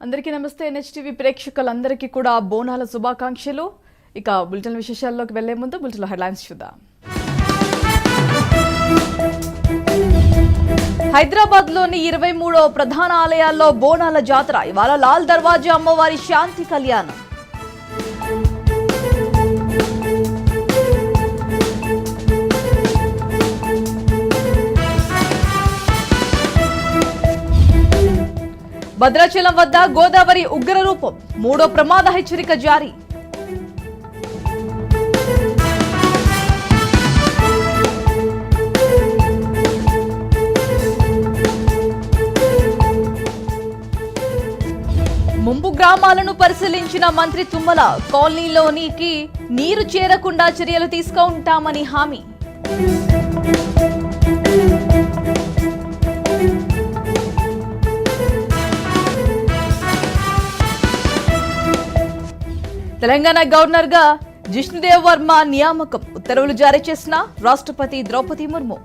అందరికీ నమస్తే. ఎన్హెచ్టీవీ ప్రేక్షకులందరికీ కూడా బోనాల శుభాకాంక్షలు. ఇక బులెటిన్ విశేషాల్లోకి వెళ్లే ముందు బులెటిన్లో హెడ్లైన్స్ చూద్దాం. హైదరాబాద్లోని 23వ ప్రధాన ఆలయాల్లో బోనాల జాతర. ఇవాళ లాల్ దర్వాజా అమ్మవారి శాంతి కళ్యాణం. భద్రాచలం వద్ద గోదావరి ఉగ్రరూపం. 3వ ప్రమాద హెచ్చరిక జారీ. ముంపు గ్రామాలను పరిశీలించిన మంత్రి తుమ్మల. కాలనీలోనికి నీరు చేరకుండా చర్యలు తీసుకుంటామని హామీ. తెలంగాణ గవర్నర్ గా జిష్ణుదేవ్ వర్మ నియామకం. ఉత్తర్వులు జారీ చేసిన రాష్ట్రపతి ద్రౌపది ముర్ము.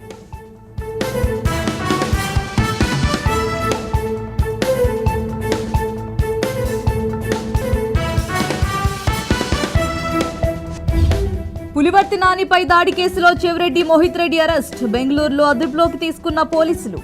పులివర్తి నానిపై దాడి కేసులో చెవిరెడ్డి మోహిత్ రెడ్డి అరెస్ట్. బెంగళూరులో అదుపులోకి తీసుకున్న పోలీసులు.